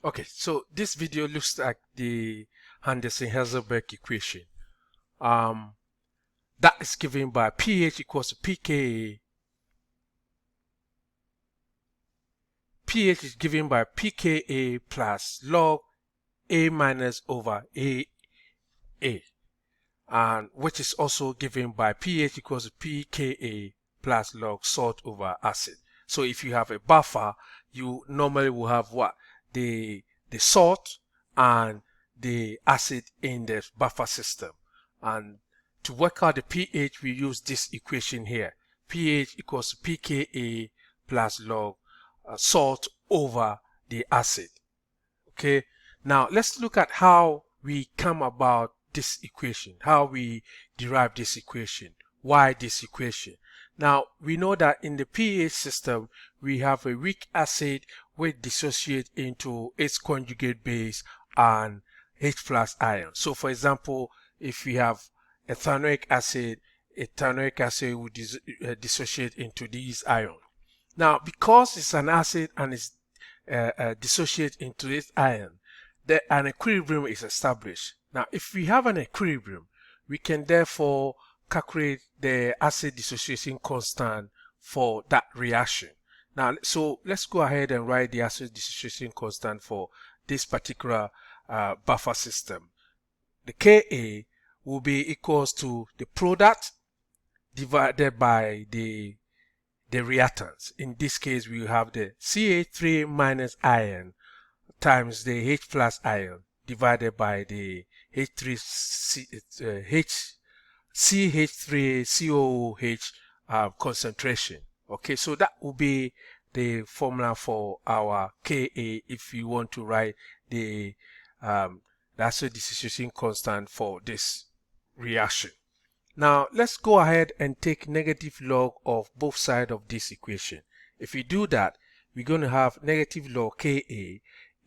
Okay, so this video looks like the Handersson equation. That is given by pH equals to pKa. pH is given by pKa plus log A minus over AA, and which is also given by pH equals to pKa plus log salt over acid. So if you have a buffer, you normally will have what? The salt and the acid in the buffer system. And to work out the pH, we use this equation here. pH equals to pKa plus log salt over the acid. Okay, now let's look at how we come about this equation, how we derive this equation, why this equation. Now we know that in the pH system we have a weak acid which dissociates into its conjugate base and H plus ion. So for example, if we have ethanoic acid will dissociate into these ions. Now because it's an acid and it's dissociate into this ion, an equilibrium is established. Now, if we have an equilibrium, we can therefore calculate the acid dissociation constant for that reaction. Now, so let's go ahead and write the acid dissociation constant for this particular buffer system. The Ka will be equals to the product divided by the reactants. In this case, we have the CH3 minus ion times the H plus ion divided by the CH3COOH concentration. Okay, so that will be the formula for our Ka if you want to write the acid dissociation constant for this reaction. Now let's go ahead and take negative log of both sides of this equation. If we do that, we're going to have negative log Ka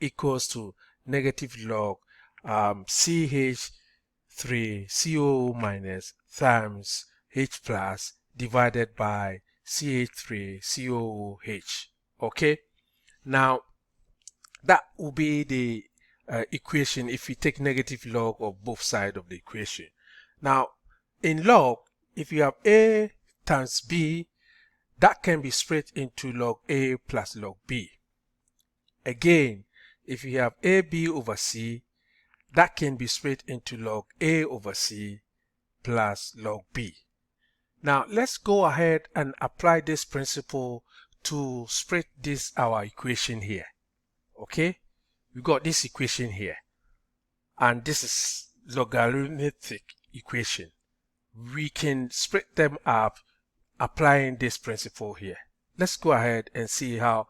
equals to negative log CH3COO minus times H plus divided by CH3COOH. Okay, now that will be the equation if we take negative log of both sides of the equation. Now in log, if you have A times B, that can be split into log A plus log B. Again, if you have AB over C, that can be split into log A over C plus log B. Now let's go ahead and apply this principle to split this our equation here. Okay, we got this equation here, and this is logarithmic equation. We can split them up applying this principle here. Let's go ahead and see how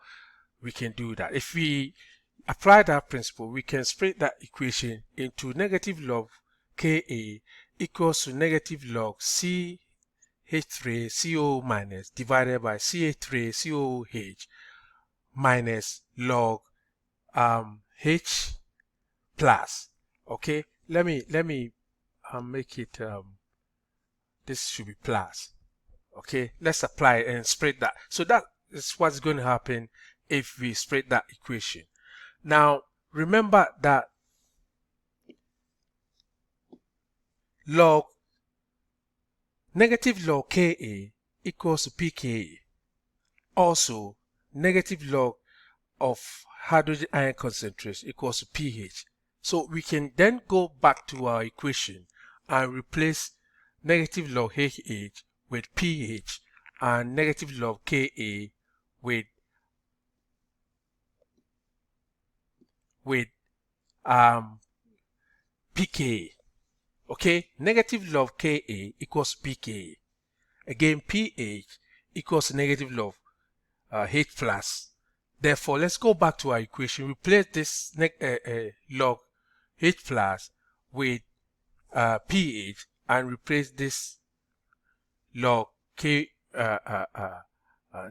we can do that. If we apply that principle, we can split that equation into negative log Ka equals to negative log CH3CO minus divided by CH3COH minus log H plus. Okay, let me make it this should be plus. Okay, let's apply it and split that. So that is what's going to happen if we split that equation. Now remember that negative log Ka equals to pKa. Also, negative log of hydrogen ion concentration equals to pH. So we can then go back to our equation and replace negative log HH with pH and negative log Ka with pKa. Okay, negative log Ka equals pKa. Again, pH equals negative log H plus. Therefore, let's go back to our equation. Replace this log H plus with pH and replace this log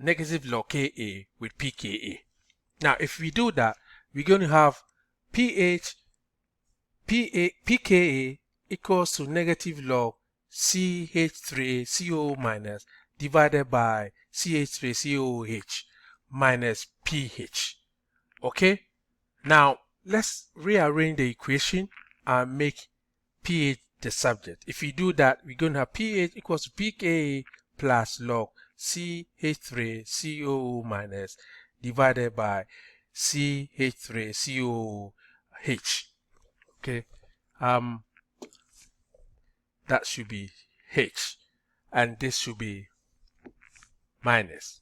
negative log Ka with pKa. Now, if we do that, we're going to have pKa equals to negative log CH3CO minus divided by CH3COOH minus pH. Okay, now let's rearrange the equation and make pH the subject. If we do that, we're going to have pH equals to pKa plus log CH3COO minus divided by CH3COOH. Okay, that should be H, and this should be minus.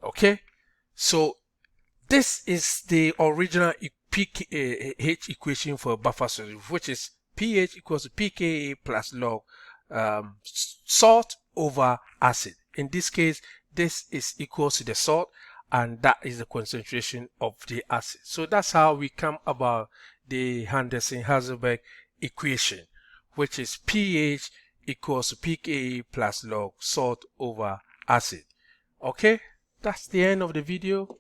Okay, so this is the original pH equation for a buffer solution, which is pH equals to pKa plus log salt over acid. In this case, this is equal to the salt, and that is the concentration of the acid. So that's how we come about the Handersson equation, which is pH equals to pKa plus log salt over acid. Okay, that's the end of the video.